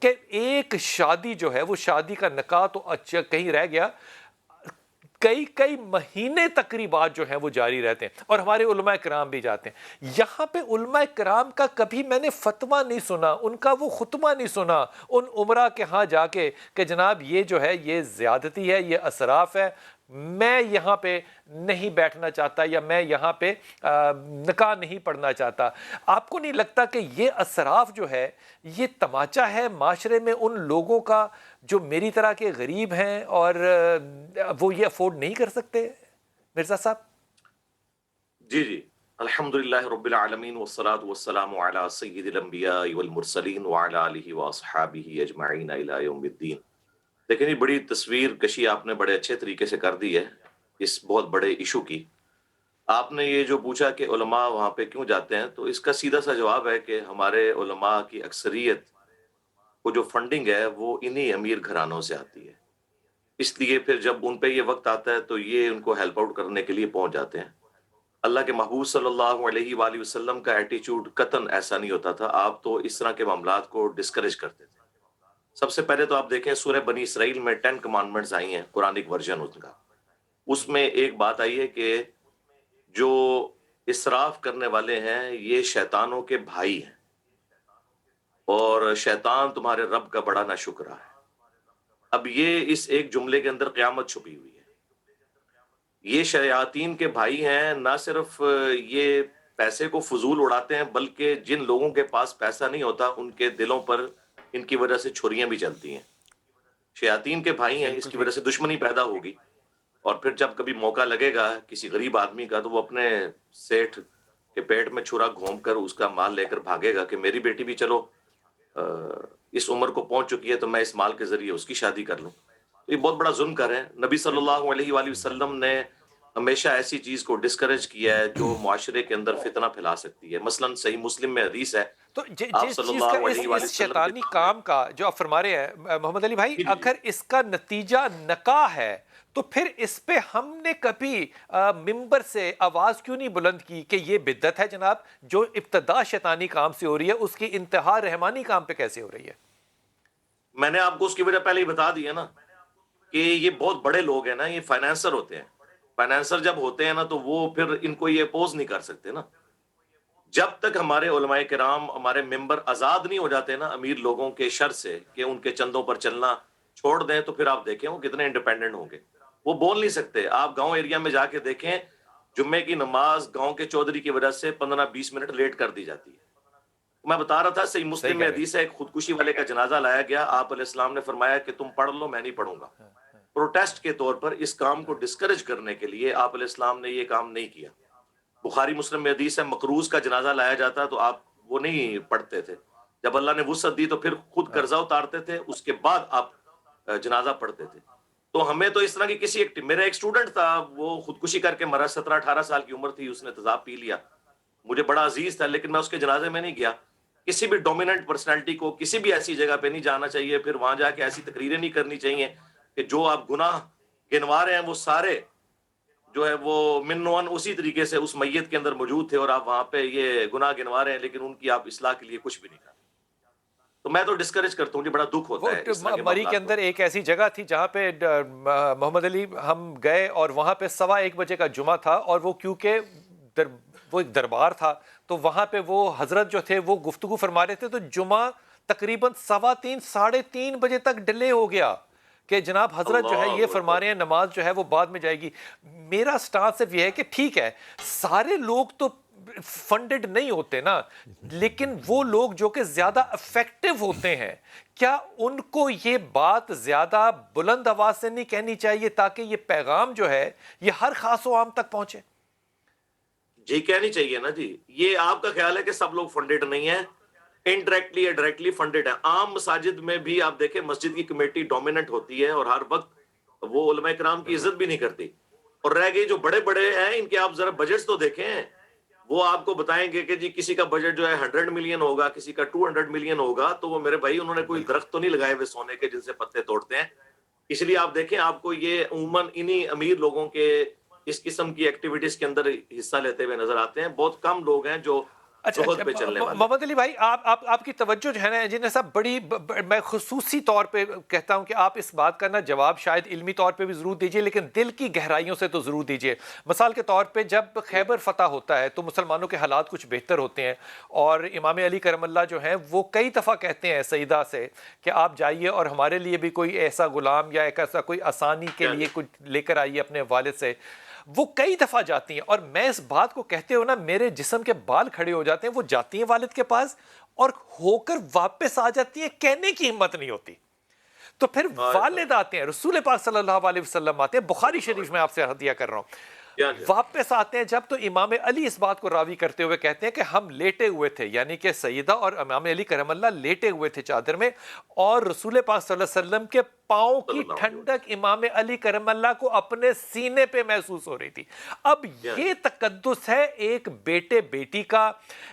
کہ ایک شادی جو ہے وہ شادی کا نکاح تو اچھا کہیں رہ گیا، کئی مہینے تقریبات جو ہیں وہ جاری رہتے ہیں، اور ہمارے علماء کرام بھی جاتے ہیں۔ یہاں پہ علماء کرام کا کبھی میں نے فتویٰ نہیں سنا، ان کا وہ خطبہ نہیں سنا ان عمرہ کے ہاں جا کے کہ جناب یہ جو ہے یہ زیادتی ہے، یہ اسراف ہے، میں یہاں پہ نہیں بیٹھنا چاہتا، یا میں یہاں پہ نکاح نہیں پڑھنا چاہتا۔ آپ کو نہیں لگتا کہ یہ اسراف جو ہے یہ تماچا ہے معاشرے میں ان لوگوں کا جو میری طرح کے غریب ہیں اور وہ یہ افورڈ نہیں کر سکتے؟ مرزا صاحب جی جی، الحمدللہ رب العالمین والصلاة والسلام علی سید الانبیاء والمرسلین وعلی آلہ واصحابہ اجمعین الی یوم الدین۔ لیکن یہ بڑی تصویر کشی آپ نے بڑے اچھے طریقے سے کر دی ہے اس بہت بڑے ایشو کی۔ آپ نے یہ جو پوچھا کہ علماء وہاں پہ کیوں جاتے ہیں، تو اس کا سیدھا سا جواب ہے کہ ہمارے علماء کی اکثریت کو جو فنڈنگ ہے وہ انہی امیر گھرانوں سے آتی ہے، اس لیے پھر جب ان پہ یہ وقت آتا ہے تو یہ ان کو ہیلپ آؤٹ کرنے کے لیے پہنچ جاتے ہیں۔ اللہ کے محبوب صلی اللہ علیہ وآلہ وسلم کا ایٹیچیوڈ قطعاً ایسا نہیں ہوتا تھا، آپ تو اس طرح کے معاملات کو ڈسکریج کرتے تھے۔ سب سے پہلے تو آپ دیکھیں سورہ بنی اسرائیل میں 10 کمانڈمنٹس آئی ہیں، قرآنک ورژن اس کا، اس میں ایک بات آئی ہے کہ جو اسراف کرنے والے ہیں یہ شیطانوں کے بھائی ہیں، اور شیطان تمہارے رب کا بڑا ناشکرا ہے۔ اب یہ اس ایک جملے کے اندر قیامت چھپی ہوئی ہے۔ یہ شیاطین کے بھائی ہیں، نہ صرف یہ پیسے کو فضول اڑاتے ہیں بلکہ جن لوگوں کے پاس پیسہ نہیں ہوتا ان کے دلوں پر ان کی وجہ سے چھریاں بھی چلتی ہیں۔ شیاطین کے بھائی ہیں، اس بالکل کی ٹھیک۔ وجہ سے دشمنی پیدا ہوگی، اور پھر جب کبھی موقع لگے گا کسی غریب آدمی کا تو وہ اپنے سیٹھ کے پیٹ میں چھرا گھوم کر اس کا مال لے کر بھاگے گا کہ میری بیٹی بھی چلو اس عمر کو پہنچ چکی ہے تو میں اس مال کے ذریعے اس کی شادی کر لوں۔ تو یہ بہت بڑا ظلم کر رہے ہیں۔ نبی صلی بالکل اللہ علیہ وآلہ وسلم نے ہمیشہ ایسی چیز کو ڈسکریج کیا ہے جو معاشرے کے اندر فتنہ پھیلا سکتی ہے۔ مثلا صحیح مسلم میں حدیث ہے، تو آپ جس صلی چیز کا اللہ اس علیہ وآلہ اس وسلم کے شیطانی سامنے، کام کا جو آپ فرما رہے ہیں محمد علی بھائی، جی جی جی، اگر اس کا نتیجہ نکاح ہے تو پھر اس پہ ہم نے کبھی ممبر سے آواز کیوں نہیں بلند کی کہ یہ بدعت ہے جناب؟ جو ابتدا شیطانی کام سے ہو رہی ہے اس کی انتہا رحمانی کام پہ کیسے ہو رہی ہے؟ میں نے آپ کو اس کی وجہ پہلے ہی بتا دی ہے نا، کہ یہ بہت بڑے لوگ ہیں نا، یہ فائنینسر ہوتے ہیں۔ فائنینسر جب ہوتے ہیں نا تو وہ پھر ان کو یہ اپوز نہیں کر سکتے نا۔ جب تک ہمارے علماء کرام، ہمارے ممبر آزاد نہیں ہو جاتے نا امیر لوگوں کے شر سے کہ ان کے چندوں پر چلنا چھوڑ دیں، تو پھر آپ دیکھیں وہ کتنے انڈیپینڈنٹ ہوں گے۔ وہ بول نہیں سکتے۔ آپ گاؤں ایریا میں جا کے دیکھیں، جمعے کی نماز گاؤں کے چودھری کی وجہ سے 15-20 منٹ لیٹ کر دی جاتی ہے۔ میں بتا رہا تھا صحیح صحیح مسلم کہہ میں رہے حدیث ہے، ایک خودکشی والے کا جنازہ لایا گیا، آپ علیہ السلام نے فرمایا کہ تم پڑھ لو، میں نہیں پڑھوں گا۔ پروٹیسٹ کے طور پر اس کام کو ڈسکریج کرنے کے لیے آپ علیہ السلام نے یہ کام نہیں کیا۔ بخاری مسلم میں حدیث ہے، مقروض کا جنازہ لایا جاتا تو آپ وہ نہیں پڑھتے تھے، جب اللہ نے وسعت دی تو پھر خود قرضہ اتارتے تھے، اس کے بعد آپ جنازہ پڑھتے تھے۔ تو ہمیں تو اس طرح کی کسی میرا ایک اسٹوڈنٹ تھا، وہ خودکشی کر کے مرا، 17-18 سال کی عمر تھی، اس نے تیزاب پی لیا، مجھے بڑا عزیز تھا لیکن میں اس کے جنازے میں نہیں گیا۔ کسی بھی ڈومیننٹ پرسنالٹی کو کسی بھی ایسی جگہ پہ نہیں جانا چاہیے، پھر وہاں جا کے ایسی تقریریں نہیں کرنی چاہیے کہ جو آپ گناہ گنوا رہے ہیں وہ سارے جو ہے وہ منوان اسی طریقے سے اس میت کے اندر موجود تھے، اور آپ وہاں پہ یہ گناہ گنوا رہے ہیں لیکن ان کی آپ اصلاح کے لیے کچھ بھی نہیں کر رہے۔ تو میں تو ڈسکریج کرتا ہوں، مجھے بڑا دکھ وہ ہوتا ہے اس طرح کے مری کے معاملات کو۔ اندر ایک ایسی جگہ تھی جہاں پہ محمد علی ہم گئے، اور وہاں پہ 1:15 کا جمعہ تھا، اور وہ کیونکہ وہ ایک دربار تھا تو وہاں پہ وہ حضرت جو تھے وہ گفتگو فرما رہے تھے، تو جمعہ تقریباً 3:15 3:30 تک ڈیلے ہو گیا کہ جناب حضرت جو ہے یہ اللہ فرما اکبر۔ رہے ہیں نماز جو ہے وہ بعد میں جائے گی۔ میرا سٹانس صرف یہ ہے کہ ٹھیک ہے سارے لوگ تو فنڈڈ نہیں ہوتے نا، لیکن وہ لوگ جو کہ زیادہ افیکٹو ہوتے ہیں، کیا ان کو یہ بات زیادہ بلند آواز سے نہیں کہنی چاہیے تاکہ یہ پیغام جو ہے یہ ہر خاص و عام تک پہنچے؟ جی کہنی چاہیے نا جی۔ یہ آپ کا خیال ہے کہ سب لوگ فنڈڈ نہیں ہیں، انڈائریکٹلی یا ڈائریکٹلی فنڈڈ ہیں۔ عام مساجد میں بھی آپ دیکھیں مسجد کی کمیٹی ڈومیننٹ ہوتی ہے اور ہر وقت وہ علماء کرام کی عزت بھی نہیں کرتی، اور رہ گئی جو بڑے بڑے ہیں ان کے آپ ذرا بجٹس تو دیکھیں، وہ آپ کو بتائیں گے کہ جی کسی کا بجٹ جو ہے 100 ملین ہوگا، کسی کا 200 ملین ہوگا، تو وہ میرے بھائی انہوں نے کوئی بالکل درخت تو نہیں لگائے ہوئے سونے کے جن سے پتے توڑتے ہیں۔ اس لیے آپ دیکھیں آپ کو یہ عموماً انہی امیر لوگوں کے اس قسم کی ایکٹیویٹیز کے اندر حصہ لیتے ہوئے نظر آتے ہیں۔ بہت کم لوگ ہیں جو اچھا زہد پہ چلنے والے. محمد علی بھائی، آپ کی توجہ جو ہے نا انجینئر صاحب بڑی میں خصوصی طور پہ کہتا ہوں کہ آپ اس بات کا نا جواب شاید علمی طور پہ بھی ضرور دیجئے، لیکن دل کی گہرائیوں سے تو ضرور دیجئے. مثال کے طور پہ جب خیبر فتح ہوتا ہے تو مسلمانوں کے حالات کچھ بہتر ہوتے ہیں، اور امام علی کرم اللہ جو ہیں وہ کئی دفعہ کہتے ہیں سیدہ سے کہ آپ جائیے اور ہمارے لیے بھی کوئی ایسا غلام یا ایک ایسا کوئی آسانی کے لیے کچھ لے کر آئیے اپنے والد سے. وہ کئی دفعہ جاتی ہیں، اور میں اس بات کو کہتے ہو نا میرے جسم کے بال کھڑے ہو جاتے ہیں. وہ جاتی ہیں والد کے پاس اور ہو کر واپس آ جاتی ہیں، کہنے کی ہمت نہیں ہوتی. تو پھر والد آتے ہیں، رسول پاک صلی اللہ علیہ وسلم آتے ہیں، بخاری شریف میں آپ سے ہدیہ کر رہا ہوں، واپس آتے ہیں جب تو امام علی اس بات کو راوی کرتے ہوئے کہتے ہیں کہ ہم لیٹے ہوئے تھے، یعنی کہ سیدہ اور امام علی کرم اللہ لیٹے ہوئے تھے چادر میں، اور رسول پاک صلی اللہ علیہ وسلم کے پاؤں کی ٹھنڈک امام علی کرم اللہ کو اپنے سینے پہ محسوس ہو رہی تھی. اب یہ تقدس ہے ایک بیٹے بیٹی کا،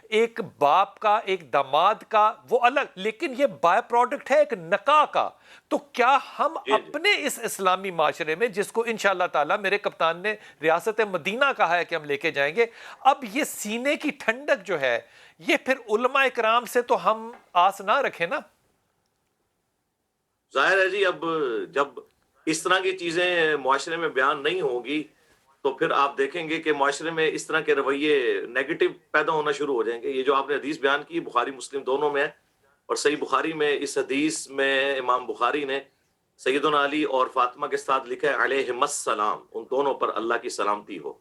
ایک باپ کا، ایک داماد کا، وہ الگ، لیکن یہ بائی پروڈکٹ ہے ایک نکاح کا. تو کیا ہم اپنے اس اسلامی معاشرے میں، جس کو انشاءاللہ تعالی میرے کپتان نے ریاست مدینہ کہا ہے کہ ہم لے کے جائیں گے، اب یہ سینے کی ٹھنڈک جو ہے یہ پھر علماء اکرام سے تو ہم آس نہ رکھیں نا؟ ظاہر ہے جی، اب جب اس طرح کی چیزیں معاشرے میں بیان نہیں ہوگی تو پھر آپ دیکھیں گے کہ معاشرے میں اس طرح کے رویے نیگیٹو پیدا ہونا شروع ہو جائیں گے. یہ جو آپ نے حدیث بیان کی بخاری مسلم دونوں میں ہے، اور صحیح بخاری میں اس حدیث میں امام بخاری نے سیدنا علی اور فاطمہ کے ساتھ لکھا ہے علیہم السلام، ان دونوں پر اللہ کی سلامتی ہو.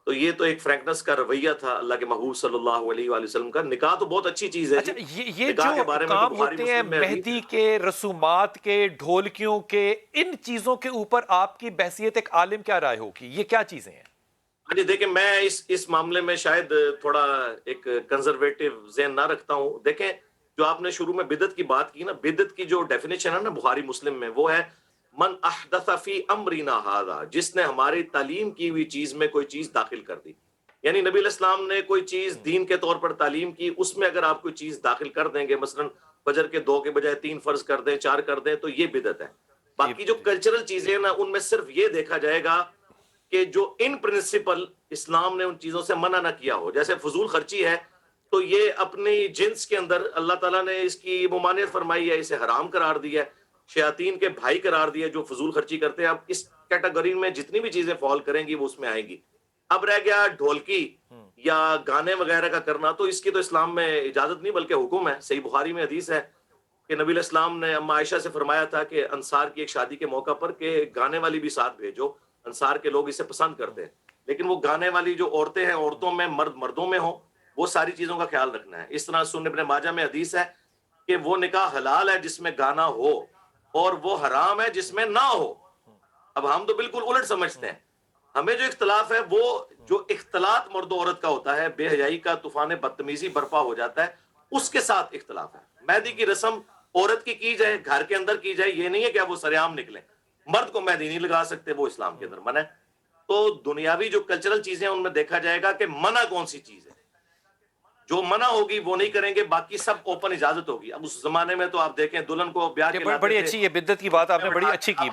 تو یہ تو ایک فرینکنس کا رویہ تھا اللہ کے محبوب صلی اللہ علیہ وآلہ وسلم کا. نکاح تو بہت اچھی چیز ہے. اچھا، یہ نکاح کے جو بارے میں تو کام بخاری ہوتے ہیں مسلم میں حدیث ہے. مہندی کے، رسومات کے، ڈھولکیوں کے، ان چیزوں کے اوپر آپ کی بحثیت ایک عالم کیا رائے ہوگی؟ یہ کیا چیزیں ہیں؟ ہاں جی، دیکھیں میں اس معاملے میں شاید تھوڑا ایک کنزرویٹو ذہن نہ رکھتا ہوں. دیکھیں جو آپ نے شروع میں بدعت کی بات کی نا، بدعت کی جو ڈیفینیشن ہے نا بخاری مسلم میں، وہ ہے من احدث فی امرنا ھذا، جس نے ہماری تعلیم کی ہوئی چیز میں کوئی چیز داخل کر دی. یعنی نبی علیہ السلام نے کوئی چیز دین کے طور پر تعلیم کی، اس میں اگر آپ کوئی چیز داخل کر دیں گے، مثلا فجر کے 2 کے بجائے 3 فرض کر دیں، 4 کر دیں، تو یہ بدعت ہے. باقی جو کلچرل چیزیں ہیں نا، ان میں صرف یہ دیکھا جائے گا کہ جو ان پرنسپل اسلام نے ان چیزوں سے منع نہ کیا ہو. جیسے فضول خرچی ہے تو یہ اپنی جنس کے اندر اللہ تعالیٰ نے اس کی ممانعت فرمائی ہے، اسے حرام قرار دیا ہے، شیاطین کے بھائی قرار دیا جو فضول خرچی کرتے ہیں. اب اس کیٹیگری میں جتنی بھی چیزیں فال کریں گی وہ اس میں آئیں گی. اب رہ گیا ڈھولکی یا گانے وغیرہ کا کرنا، تو اس کی تو اسلام میں اجازت نہیں بلکہ حکم ہے. صحیح بخاری میں حدیث ہے کہ نبی علیہ السلام نے اما عائشہ سے فرمایا تھا کہ انصار کی ایک شادی کے موقع پر کہ گانے والی بھی ساتھ بھیجو، انصار کے لوگ اسے پسند کرتے ہیں. لیکن وہ گانے والی جو عورتیں ہیں عورتوں میں، مرد مردوں میں ہوں، وہ ساری چیزوں کا خیال رکھنا ہے. اس طرح سنن ابن ماجہ میں حدیث ہے کہ وہ نکاح حلال ہے جس میں گانا ہو، اور وہ حرام ہے جس میں نہ ہو. اب ہم تو بالکل الٹ سمجھتے ہیں. ہمیں جو اختلاف ہے وہ جو اختلاط مرد و عورت کا ہوتا ہے، بے حیائی کا طوفان بدتمیزی برپا ہو جاتا ہے، اس کے ساتھ اختلاف ہے. مہندی کی رسم عورت کی جائے، گھر کے اندر کی جائے، یہ نہیں ہے کہ اب وہ سریعام نکلیں. مرد کو مہندی نہیں لگا سکتے، وہ اسلام کے اندر منع ہے. تو دنیاوی جو کلچرل چیزیں ہیں ان میں دیکھا جائے گا کہ منع کون سی چیز ہے. جو منع ہوگی وہ نہیں کریں گے، باقی سب اوپن اجازت ہوگی. اب اس زمانے میں تو آپ دیکھیں دلہن کو بیاہ کے لاتے بڑی تھے. اچھی یہ بدعت کی بات آپ نے بڑی اچھی کی.